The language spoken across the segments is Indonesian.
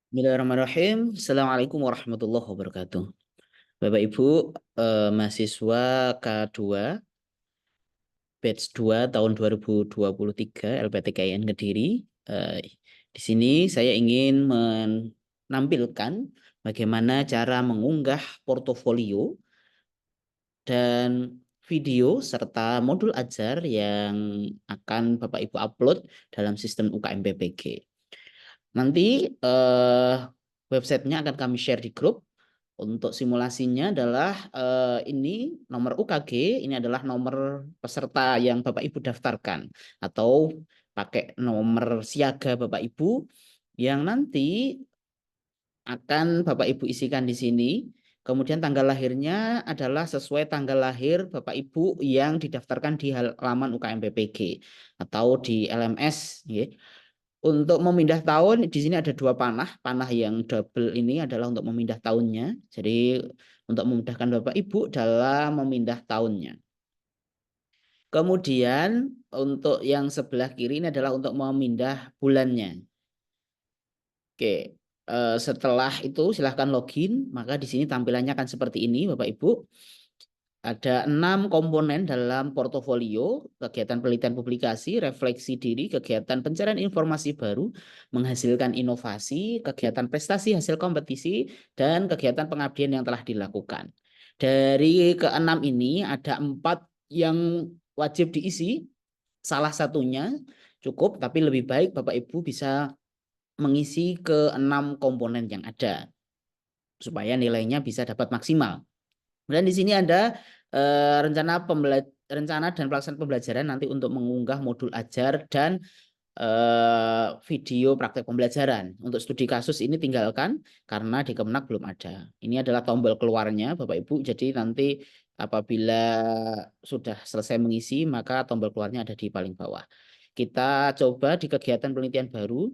Bismillahirrahmanirrahim. Assalamualaikum warahmatullahi wabarakatuh. Bapak Ibu, mahasiswa K2 batch 2 tahun 2023 LPTKIN Kediri. Eh, di sini saya ingin menampilkan bagaimana cara mengunggah portofolio dan video serta modul ajar yang akan Bapak Ibu upload dalam sistem UKM PPG. Nanti websitenya akan kami share di grup. Untuk simulasinya adalah ini nomor UKG, ini adalah nomor peserta yang Bapak Ibu daftarkan atau pakai nomor siaga Bapak Ibu yang nanti akan Bapak Ibu isikan di sini. Kemudian tanggal lahirnya adalah sesuai tanggal lahir Bapak Ibu yang didaftarkan di halaman UKM PPG atau di LMS, ya. Untuk memindah tahun di sini ada dua panah. Panah yang double ini adalah untuk memindah tahunnya. Jadi untuk memudahkan Bapak Ibu dalam memindah tahunnya. Kemudian untuk yang sebelah kiri ini adalah untuk memindah bulannya. Oke. Setelah itu silahkan login. Maka di sini tampilannya akan seperti ini Bapak Ibu. Ada 6 komponen dalam portofolio: kegiatan penelitian publikasi, refleksi diri, kegiatan pencarian informasi baru, menghasilkan inovasi, kegiatan prestasi hasil kompetisi, dan kegiatan pengabdian yang telah dilakukan. Dari keenam ini ada 4 yang wajib diisi, salah satunya cukup, tapi lebih baik Bapak Ibu bisa mengisi ke 6 komponen yang ada, supaya nilainya bisa dapat maksimal. Dan di sini ada rencana dan pelaksanaan pembelajaran nanti untuk mengunggah modul ajar dan video praktek pembelajaran. Untuk studi kasus ini tinggalkan karena di Kemenak belum ada. Ini adalah tombol keluarnya Bapak Ibu. Jadi nanti apabila sudah selesai mengisi maka tombol keluarnya ada di paling bawah. Kita coba di kegiatan penelitian baru.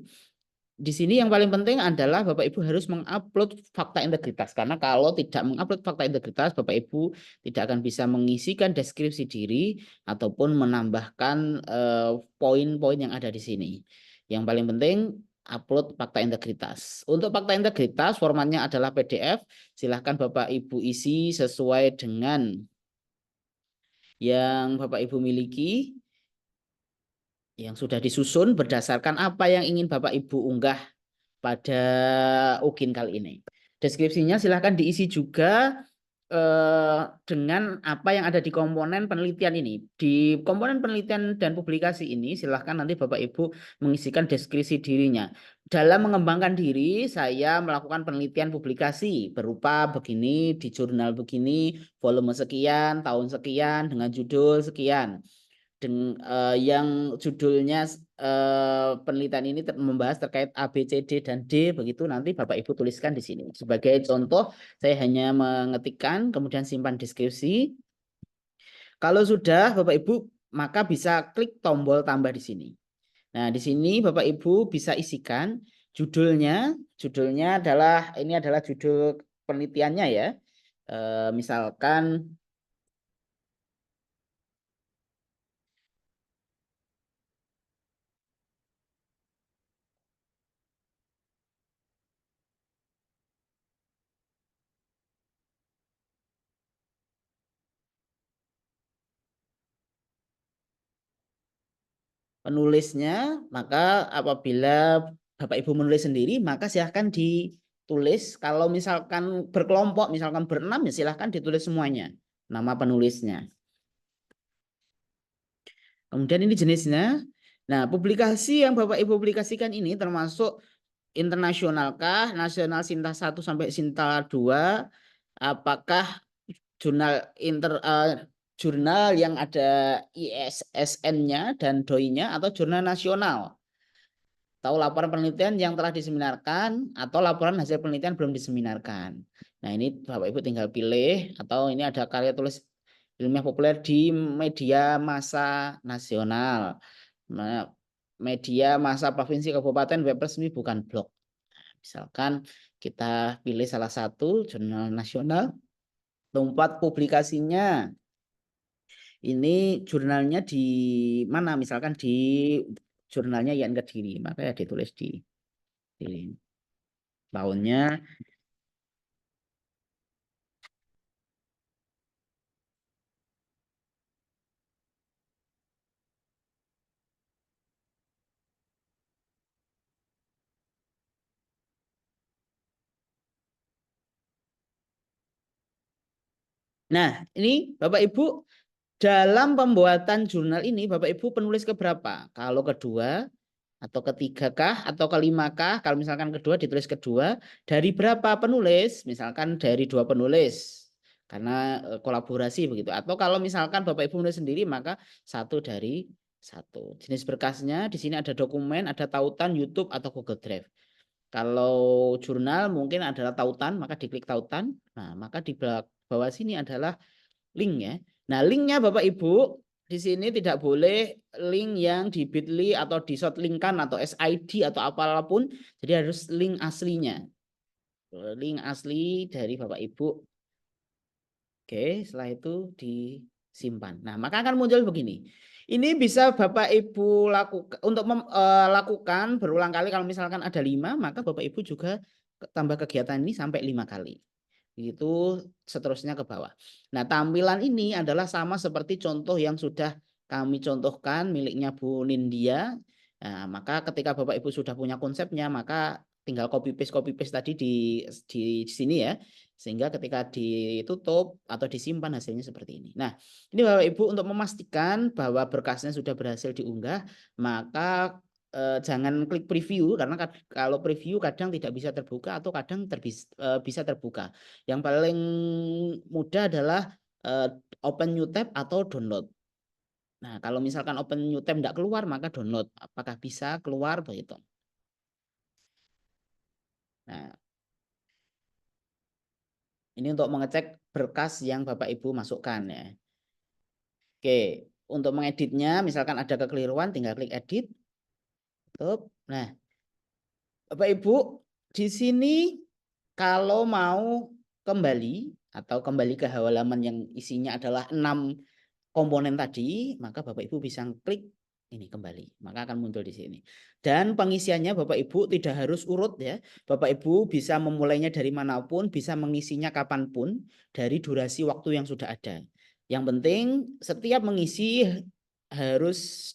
Di sini yang paling penting adalah Bapak Ibu harus mengupload fakta integritas, karena kalau tidak mengupload fakta integritas Bapak Ibu tidak akan bisa mengisikan deskripsi diri ataupun menambahkan poin-poin yang ada di sini. Yang paling penting upload fakta integritas. Untuk fakta integritas formatnya adalah PDF. Silahkan Bapak Ibu isi sesuai dengan yang Bapak Ibu miliki, yang sudah disusun berdasarkan apa yang ingin Bapak Ibu unggah pada UGIN kali ini. Deskripsinya silahkan diisi juga dengan apa yang ada di komponen penelitian ini. Di komponen penelitian dan publikasi ini silahkan nanti Bapak Ibu mengisikan deskripsi dirinya. Dalam mengembangkan diri, saya melakukan penelitian publikasi berupa begini, di jurnal begini, volume sekian, tahun sekian, dengan judul sekian. Yang judulnya penelitian ini membahas terkait A, B, C, D, dan D, begitu nanti Bapak Ibu tuliskan di sini. Sebagai contoh, saya hanya mengetikkan, kemudian simpan deskripsi. Kalau sudah Bapak Ibu, maka bisa klik tombol tambah di sini. Nah, di sini Bapak Ibu bisa isikan judulnya. Judulnya adalah, ini adalah judul penelitiannya ya. Misalkan penulisnya, maka apabila Bapak Ibu menulis sendiri, maka silahkan ditulis. Kalau misalkan berkelompok, misalkan berenam, ya silahkan ditulis semuanya nama penulisnya. Kemudian ini jenisnya. Nah, publikasi yang Bapak Ibu publikasikan ini termasuk internasional kah, nasional Sinta 1 sampai Sinta 2, apakah jurnal yang ada ISSN-nya dan DOI-nya, atau jurnal nasional, tahu laporan penelitian yang telah diseminarkan atau laporan hasil penelitian belum diseminarkan. Nah, ini Bapak Ibu tinggal pilih, atau ini ada karya tulis ilmiah populer di media massa nasional, media massa provinsi kabupaten, web resmi bukan blog. Misalkan kita pilih salah satu jurnal nasional, tempat publikasinya. Ini jurnalnya di mana? Misalkan di jurnalnya IAIN Kediri, maka ya ditulis di sini. Tahunnya. Nah, ini Bapak Ibu dalam pembuatan jurnal ini Bapak Ibu penulis keberapa? Kalau kedua atau ketiga kah atau kelima kah? Kalau misalkan kedua ditulis kedua, dari berapa penulis? Misalkan dari dua penulis karena kolaborasi begitu. Atau kalau misalkan Bapak Ibu menulis sendiri maka satu dari satu. Jenis berkasnya di sini ada dokumen, ada tautan YouTube atau Google Drive. Kalau jurnal mungkin adalah tautan, maka diklik tautan. Nah, maka di bawah sini adalah link ya. Nah, linknya Bapak Ibu di sini tidak boleh link yang di Bitly atau di shortlinkkan atau SID atau apapun. Jadi harus link aslinya. Link asli dari Bapak Ibu. Oke, setelah itu disimpan. Nah, maka akan muncul begini. Ini bisa Bapak Ibu lakukan untuk lakukan berulang kali. Kalau misalkan ada 5, maka Bapak Ibu juga tambah kegiatan ini sampai 5 kali. Itu seterusnya ke bawah. Nah, tampilan ini adalah sama seperti contoh yang sudah kami contohkan miliknya Bu Nindya. Nah, maka ketika Bapak Ibu sudah punya konsepnya, maka tinggal copy paste tadi di sini ya. Sehingga ketika ditutup atau disimpan hasilnya seperti ini. Nah, ini Bapak Ibu untuk memastikan bahwa berkasnya sudah berhasil diunggah, maka jangan klik preview karena kalau preview kadang tidak bisa terbuka atau kadang bisa terbuka. Yang paling mudah adalah open new tab atau download. Nah, kalau misalkan open new tab tidak keluar, maka download. Apakah bisa keluar begitu? Nah, ini untuk mengecek berkas yang Bapak Ibu masukkan ya. Oke, untuk mengeditnya, misalkan ada kekeliruan, tinggal klik edit. Tutup. Nah, Bapak Ibu, di sini kalau mau kembali atau kembali ke halaman yang isinya adalah 6 komponen tadi, maka Bapak Ibu bisa klik ini kembali, maka akan muncul di sini. Dan pengisiannya Bapak Ibu tidak harus urut ya. Bapak Ibu bisa memulainya dari manapun, bisa mengisinya kapanpun dari durasi waktu yang sudah ada. Yang penting setiap mengisi harus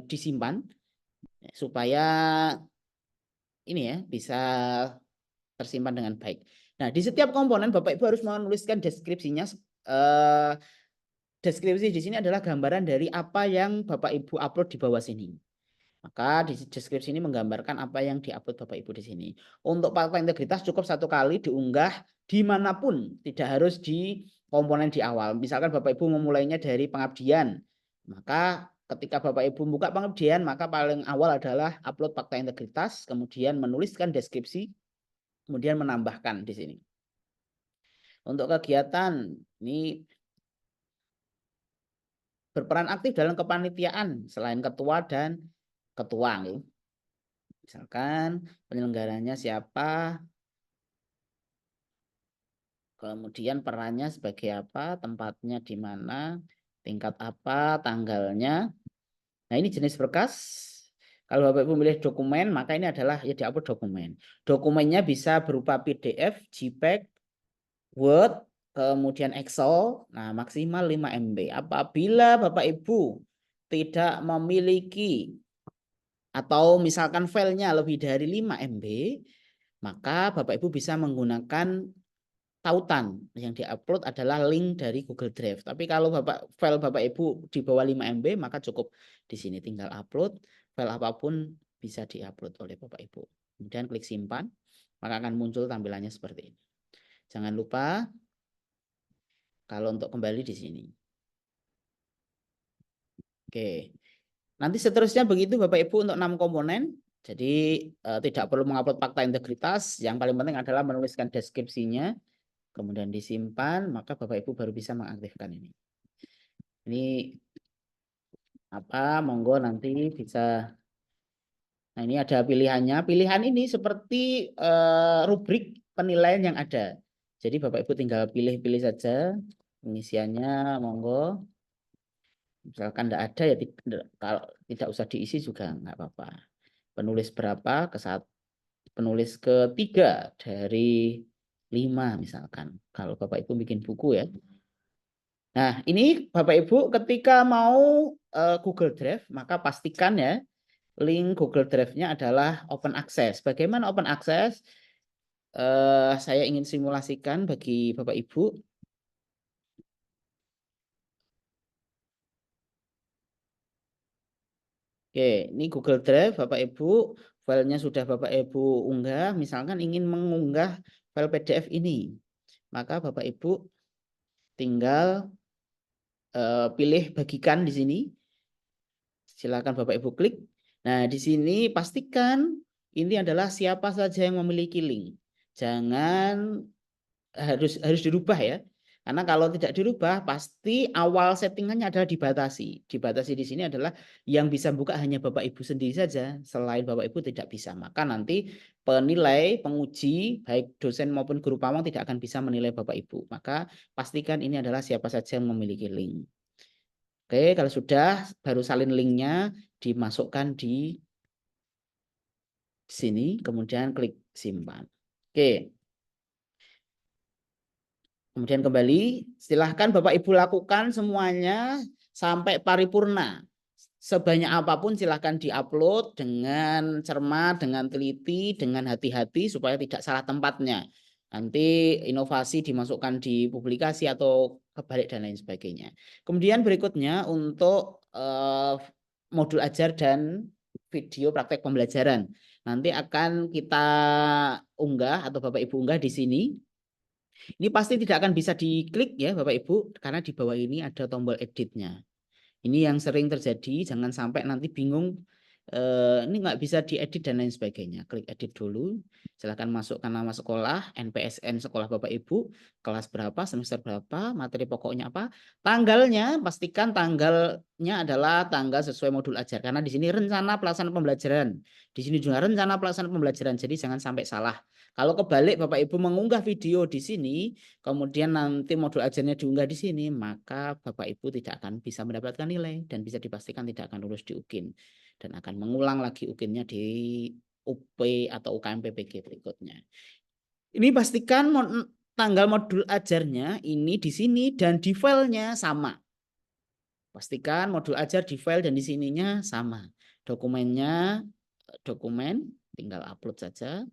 disimpan supaya ini ya bisa tersimpan dengan baik. Nah, di setiap komponen Bapak Ibu harus menuliskan deskripsinya. Eh, Deskripsi di sini adalah gambaran dari apa yang Bapak Ibu upload di bawah sini. Maka di deskripsi ini menggambarkan apa yang diupload Bapak Ibu di sini. Untuk fakta integritas cukup satu kali diunggah dimanapun, tidak harus di komponen di awal. Misalkan Bapak Ibu memulainya dari pengabdian, maka ketika Bapak Ibu buka pengabdian, maka paling awal adalah upload fakta integritas, kemudian menuliskan deskripsi, kemudian menambahkan di sini. Untuk kegiatan ini berperan aktif dalam kepanitiaan selain ketua dan ketua. Misalkan penyelenggaranya siapa, kemudian perannya sebagai apa, tempatnya di mana, tingkat apa, tanggalnya. Nah, ini jenis berkas. Kalau Bapak Ibu memilih dokumen, maka ini adalah ya diupload dokumen. Dokumennya bisa berupa PDF, JPEG, Word, kemudian Excel, nah maksimal 5 MB. Apabila Bapak Ibu tidak memiliki atau misalkan filenya lebih dari 5 MB, maka Bapak Ibu bisa menggunakan tautan yang diupload adalah link dari Google Drive. Tapi kalau file Bapak Ibu di bawah 5 MB, maka cukup di sini tinggal upload, file apapun bisa diupload oleh Bapak Ibu. Kemudian klik simpan, maka akan muncul tampilannya seperti ini. Jangan lupa kalau untuk kembali di sini. Oke. Nanti seterusnya begitu Bapak Ibu untuk 6 komponen. Jadi tidak perlu mengupload fakta integritas. Yang paling penting adalah menuliskan deskripsinya. Kemudian disimpan. Maka Bapak Ibu baru bisa mengaktifkan ini. Ini apa? Monggo nanti bisa. Nah ini ada pilihannya. Pilihan ini seperti rubrik penilaian yang ada. Jadi Bapak Ibu tinggal pilih-pilih saja. Pengisiannya monggo. Misalkan tidak ada ya kalau tidak usah diisi juga nggak apa-apa. Penulis berapa ke saat penulis ketiga dari 5 misalkan. Kalau Bapak Ibu bikin buku ya. Nah, ini Bapak Ibu ketika mau Google Drive, maka pastikan ya link Google Drive-nya adalah open access. Bagaimana open access? Saya ingin simulasikan bagi Bapak Ibu. Oke, ini Google Drive Bapak Ibu, filenya sudah Bapak Ibu unggah, misalkan ingin mengunggah file PDF ini. Maka Bapak Ibu tinggal pilih bagikan di sini. Silakan Bapak Ibu klik. Nah, di sini pastikan ini adalah siapa saja yang memiliki link. Jangan harus dirubah ya. Karena kalau tidak dirubah pasti awal settingannya adalah dibatasi. Dibatasi di sini adalah yang bisa buka hanya Bapak Ibu sendiri saja. Selain Bapak Ibu tidak bisa. Maka nanti penilai, penguji baik dosen maupun guru pawang tidak akan bisa menilai Bapak Ibu. Maka pastikan ini adalah siapa saja yang memiliki link. Oke, kalau sudah baru salin linknya dimasukkan di sini, kemudian klik simpan. Oke. Kemudian kembali, silahkan Bapak Ibu lakukan semuanya sampai paripurna. Sebanyak apapun silahkan diupload dengan cermat, dengan teliti, dengan hati-hati supaya tidak salah tempatnya. Nanti inovasi dimasukkan di publikasi atau kebalik dan lain sebagainya. Kemudian berikutnya untuk modul ajar dan video praktek pembelajaran. Nanti akan kita unggah atau Bapak Ibu unggah di sini. Ini pasti tidak akan bisa diklik ya Bapak Ibu karena di bawah ini ada tombol editnya. Ini yang sering terjadi, jangan sampai nanti bingung ini nggak bisa diedit dan lain sebagainya. Klik edit dulu, silahkan masukkan nama sekolah, NPSN sekolah Bapak Ibu, kelas berapa, semester berapa, materi pokoknya apa, tanggalnya, pastikan tanggalnya adalah tanggal sesuai modul ajar. Karena di sini rencana pelaksanaan pembelajaran, di sini juga rencana pelaksanaan pembelajaran, jadi jangan sampai salah. Kalau kebalik Bapak Ibu mengunggah video di sini, kemudian nanti modul ajarnya diunggah di sini, maka Bapak Ibu tidak akan bisa mendapatkan nilai dan bisa dipastikan tidak akan lulus di UKIN dan akan mengulang lagi UKIN-nya di UP atau UKM PPG berikutnya. Ini pastikan tanggal modul ajarnya ini di sini dan di filenya sama. Pastikan modul ajar di file dan di sininya sama. Dokumennya dokumen tinggal upload saja.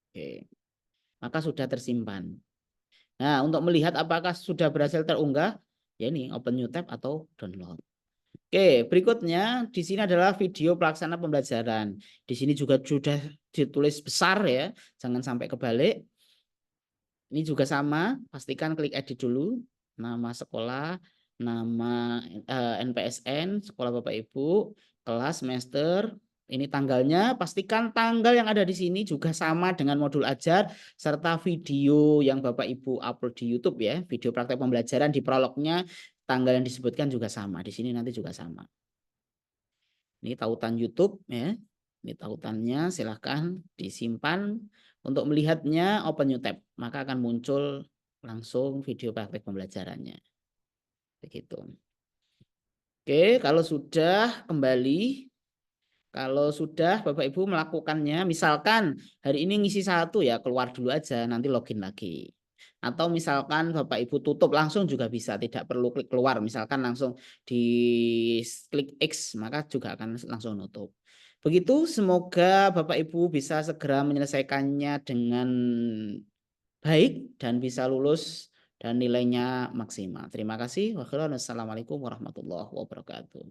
Oke. Maka sudah tersimpan. Nah, untuk melihat apakah sudah berhasil terunggah, ya ini open new tab atau download. Oke, berikutnya di sini adalah video pelaksana pembelajaran. Di sini juga sudah ditulis besar ya, jangan sampai kebalik. Ini juga sama, pastikan klik edit dulu, nama sekolah, nama NPSN, sekolah Bapak Ibu, kelas, semester, ini tanggalnya, pastikan tanggal yang ada di sini juga sama dengan modul ajar, serta video yang Bapak Ibu upload di YouTube ya, video praktek pembelajaran di prolognya, tanggal yang disebutkan juga sama, di sini nanti juga sama. Ini tautan YouTube ya, ini tautannya silahkan disimpan. Untuk melihatnya open new tab, maka akan muncul langsung video praktek pembelajarannya. Begitu. Oke, kalau sudah kembali, kalau sudah Bapak Ibu melakukannya, misalkan hari ini ngisi 1 ya, keluar dulu aja, nanti login lagi. Atau misalkan Bapak Ibu tutup langsung juga bisa, tidak perlu klik keluar, misalkan langsung di klik X, maka juga akan langsung nutup. Begitu, semoga Bapak Ibu bisa segera menyelesaikannya dengan baik dan bisa lulus dan nilainya maksimal. Terima kasih. Wassalamualaikum warahmatullahi wabarakatuh.